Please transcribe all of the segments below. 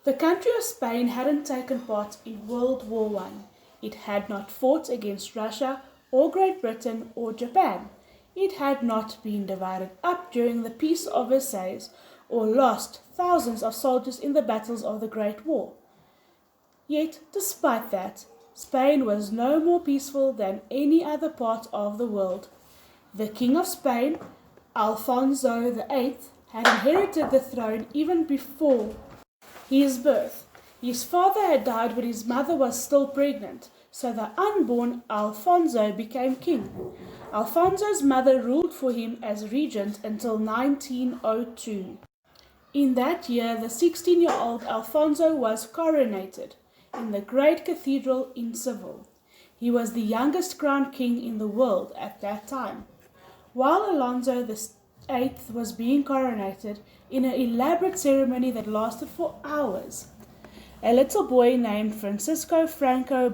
The country of Spain hadn't taken part in World War One. It had not fought against Russia or Great Britain or Japan. It had not been divided up during the Peace of Versailles or lost thousands of soldiers in the battles of the Great War. Yet, despite that, Spain was no more peaceful than any other part of the world. The King of Spain, Alfonso VIII, had inherited the throne even before his birth. His father had died when his mother was still pregnant, so the unborn Alfonso became king. Alfonso's mother ruled for him as regent until 1902. In that year, the 16-year-old Alfonso was coronated in the great cathedral in Seville. He was the youngest crowned king in the world at that time. While Alfonso VIII was being coronated in an elaborate ceremony that lasted for hours, a little boy named Francisco Franco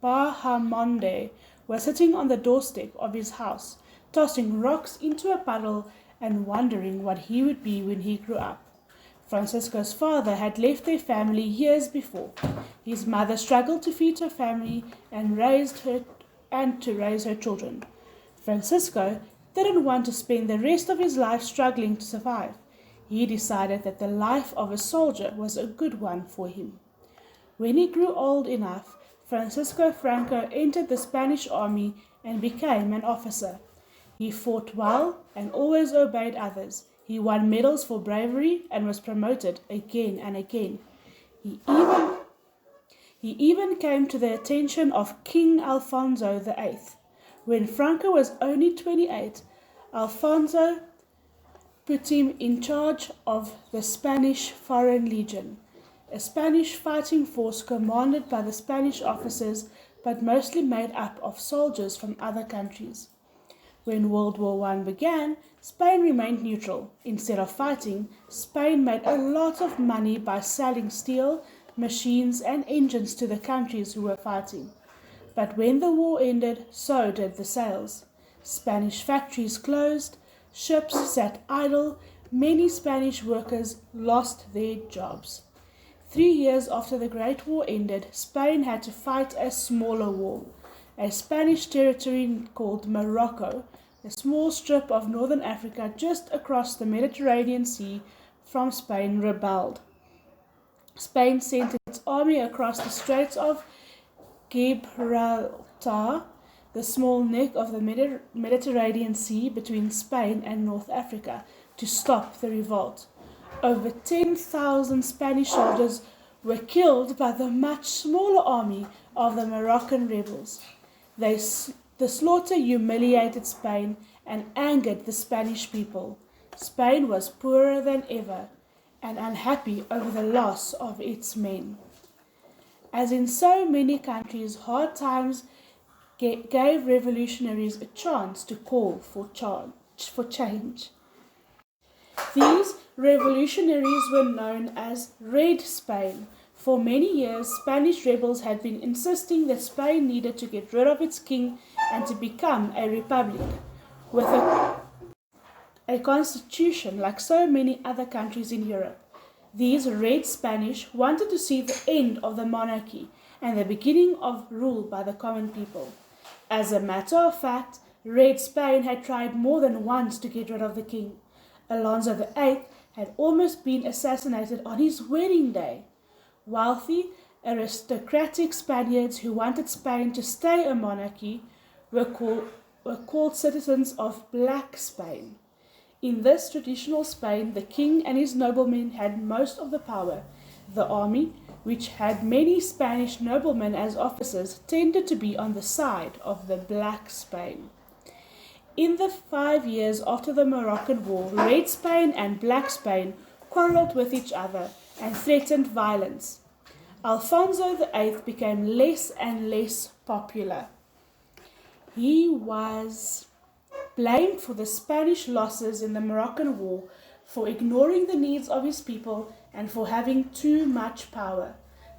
Bahamonde was sitting on the doorstep of his house, tossing rocks into a puddle and wondering what he would be when he grew up. Francisco's father had left their family years before. His mother struggled to feed her family and to raise her children. Francisco didn't want to spend the rest of his life struggling to survive. He decided that the life of a soldier was a good one for him. When he grew old enough, Francisco Franco entered the Spanish army and became an officer. He fought well and always obeyed others. He won medals for bravery and was promoted again and again. He even came to the attention of King Alfonso VIII. When Franco was only 28, Alfonso put him in charge of the Spanish Foreign Legion, a Spanish fighting force commanded by the Spanish officers but mostly made up of soldiers from other countries. When World War I began, Spain remained neutral. Instead of fighting, Spain made a lot of money by selling steel, machines and engines to the countries who were fighting. But when the war ended, so did the sales. Spanish factories closed, ships sat idle, many Spanish workers lost their jobs. 3 years after the Great War ended, Spain had to fight a smaller war. A Spanish territory called Morocco, a small strip of northern Africa just across the Mediterranean Sea from Spain, rebelled. Spain sent its army across the Straits of Gibraltar, the small neck of the Mediterranean Sea between Spain and North Africa, to stop the revolt. Over 10,000 Spanish soldiers were killed by the much smaller army of the Moroccan rebels. The slaughter humiliated Spain and angered the Spanish people. Spain was poorer than ever and unhappy over the loss of its men. As in so many countries, hard times gave revolutionaries a chance to call for change. These revolutionaries were known as Red Spain. For many years, Spanish rebels had been insisting that Spain needed to get rid of its king and to become a republic with a constitution like so many other countries in Europe. These Red Spanish wanted to see the end of the monarchy and the beginning of rule by the common people. As a matter of fact, Red Spain had tried more than once to get rid of the king. Alfonso VIII had almost been assassinated on his wedding day. Wealthy, aristocratic Spaniards who wanted Spain to stay a monarchy were called citizens of Black Spain. In this traditional Spain, the king and his noblemen had most of the power. The army, which had many Spanish noblemen as officers, tended to be on the side of the Black Spain. In the 5 years after the Moroccan War, Red Spain and Black Spain quarreled with each other and threatened violence. Alfonso VIII became less and less popular. He was blamed for the Spanish losses in the Moroccan War, for ignoring the needs of his people, and for having too much power.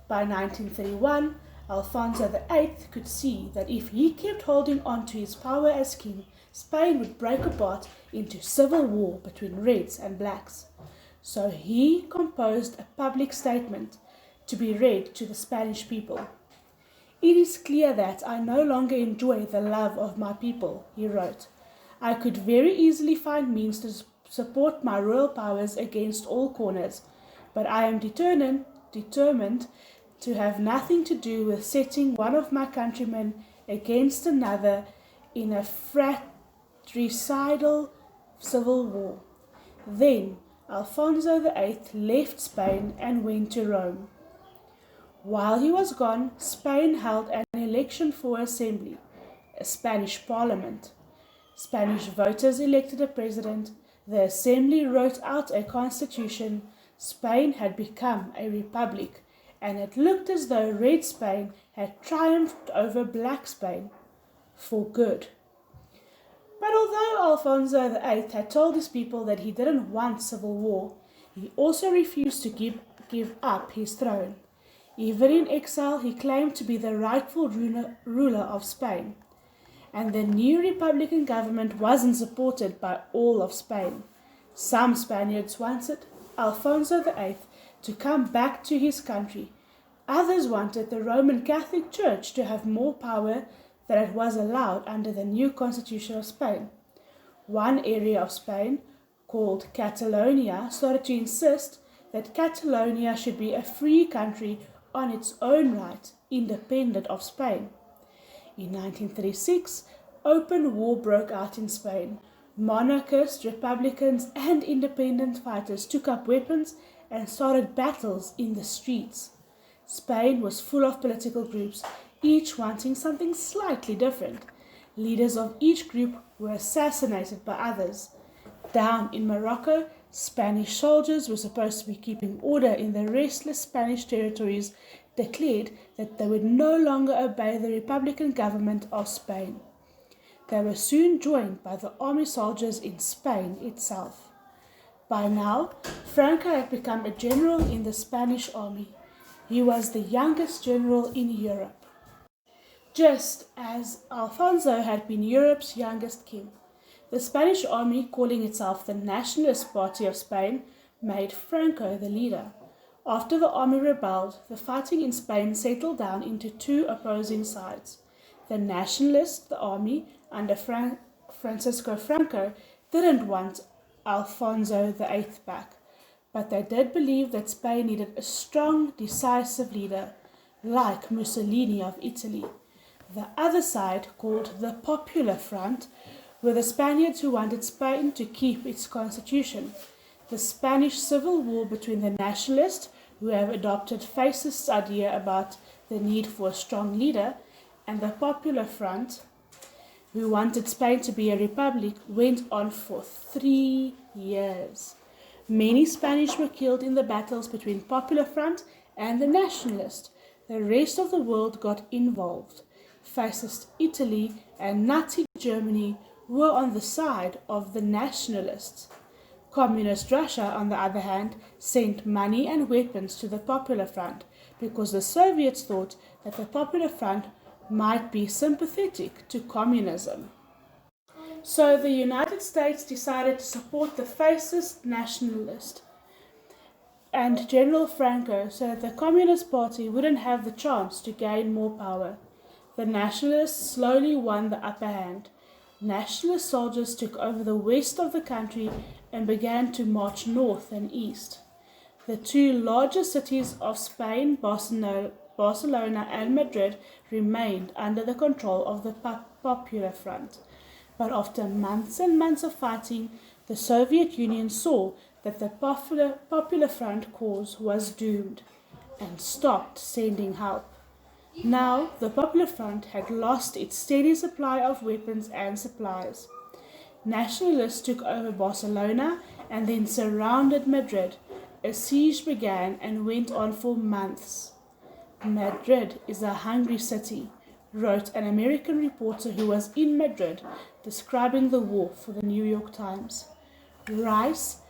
By 1931, Alfonso VIII could see that if he kept holding on to his power as king, Spain would break apart into civil war between Reds and Blacks. So he composed a public statement to be read to the Spanish people. "It is clear that I no longer enjoy the love of my people," he wrote. "I could very easily find means to support my royal powers against all corners, but I am determined to have nothing to do with setting one of my countrymen against another in a fratricidal civil war." Then Alfonso VIII left Spain and went to Rome. While he was gone, Spain held an election for assembly, a Spanish parliament. Spanish voters elected a president. The assembly wrote out a constitution. Spain had become a republic, and it looked as though Red Spain had triumphed over Black Spain for good. But although Alfonso VIII had told his people that he didn't want civil war, he also refused to give up his throne. Even in exile, he claimed to be the rightful ruler of Spain. And the new republican government wasn't supported by all of Spain. Some Spaniards wanted Alfonso VIII to come back to his country. Others wanted the Roman Catholic Church to have more power than it was allowed under the new Constitution of Spain. One area of Spain, called Catalonia, started to insist that Catalonia should be a free country on its own right, independent of Spain. In 1936, open war broke out in Spain. Monarchists, republicans, and independent fighters took up weapons and started battles in the streets. Spain was full of political groups, each wanting something slightly different. Leaders of each group were assassinated by others. Down in Morocco, Spanish soldiers were supposed to be keeping order in the restless Spanish territories, declared that they would no longer obey the republican government of Spain. They were soon joined by the army soldiers in Spain itself. By now, Franco had become a general in the Spanish army. He was the youngest general in Europe, just as Alfonso had been Europe's youngest king. The Spanish army, calling itself the Nationalist Party of Spain, made Franco the leader. After the army rebelled, the fighting in Spain settled down into two opposing sides. The Nationalists, the army, under Francisco Franco, didn't want Alfonso VIII back, but they did believe that Spain needed a strong, decisive leader, like Mussolini of Italy. The other side, called the Popular Front, were the Spaniards who wanted Spain to keep its constitution. The Spanish Civil War between the nationalists, who have adopted fascist idea about the need for a strong leader, and the Popular Front, who wanted Spain to be a republic, went on for 3 years. Many Spanish were killed in the battles between Popular Front and the nationalists. The rest of the world got involved. Fascist Italy and Nazi Germany were on the side of the nationalists. Communist Russia, on the other hand, sent money and weapons to the Popular Front because the Soviets thought that the Popular Front might be sympathetic to communism. So the United States decided to support the fascist nationalist and General Franco so that the Communist Party wouldn't have the chance to gain more power. The nationalists slowly won the upper hand. Nationalist soldiers took over the west of the country and began to march north and east. The two largest cities of Spain, Barcelona and Madrid, remained under the control of the Popular Front. But after months and months of fighting, the Soviet Union saw that the Popular Front cause was doomed and stopped sending help. Now, the Popular Front had lost its steady supply of weapons and supplies. Nationalists took over Barcelona and then surrounded Madrid. A siege began and went on for months. "Madrid is a hungry city," wrote an American reporter who was in Madrid, describing the war for the New York Times. "Rice,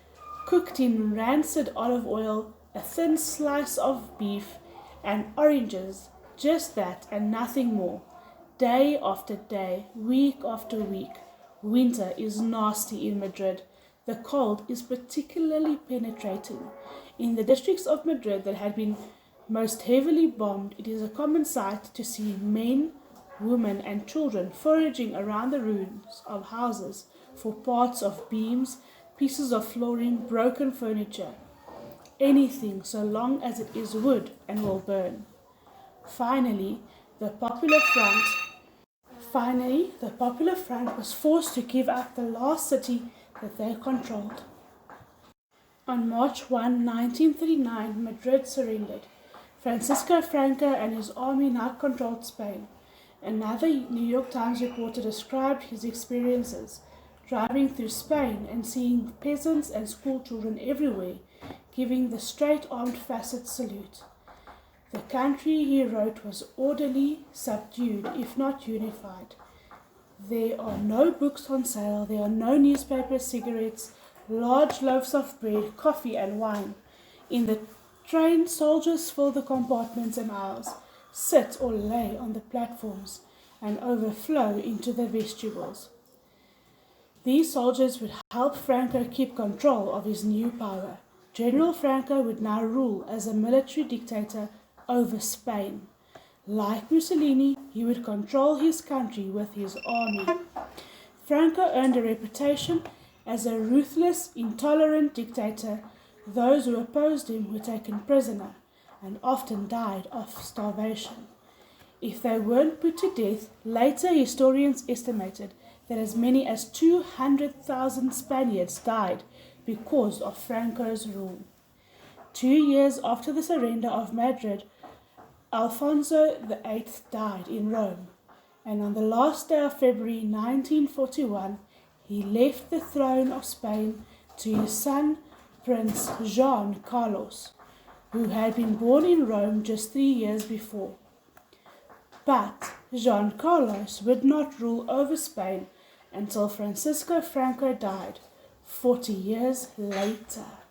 cooked in rancid olive oil, a thin slice of beef, and oranges. Just that and nothing more. Day after day, week after week. Winter is nasty in Madrid. The cold is particularly penetrating. In the districts of Madrid that had been most heavily bombed, it is a common sight to see men, women, and children foraging around the ruins of houses for parts of beams, pieces of flooring, broken furniture, anything so long as it is wood and will burn. Finally, the Popular Front the Popular Front was forced to give up the last city that they controlled. On March 1, 1939, Madrid surrendered. Francisco Franco and his army now controlled Spain. Another New York Times reporter described his experiences driving through Spain and seeing peasants and schoolchildren everywhere giving the straight-armed facet salute. The country, he wrote, was orderly, subdued, if not unified. There are no books on sale, there are no newspapers, cigarettes, large loaves of bread, coffee, and wine. In the train, soldiers fill the compartments and aisles, sit or lay on the platforms, and overflow into the vestibules. These soldiers would help Franco keep control of his new power. General Franco would now rule as a military dictator over Spain. Like Mussolini, he would control his country with his army. Franco earned a reputation as a ruthless, intolerant dictator. Those who opposed him were taken prisoner and often died of starvation. If they weren't put to death, later historians estimated that as many as 200,000 Spaniards died because of Franco's rule. 2 years after the surrender of Madrid, Alfonso VIII died in Rome, and on the last day of February 1941, he left the throne of Spain to his son, Prince Juan Carlos, who had been born in Rome just 3 years before. But Juan Carlos would not rule over Spain until Francisco Franco died 40 years later.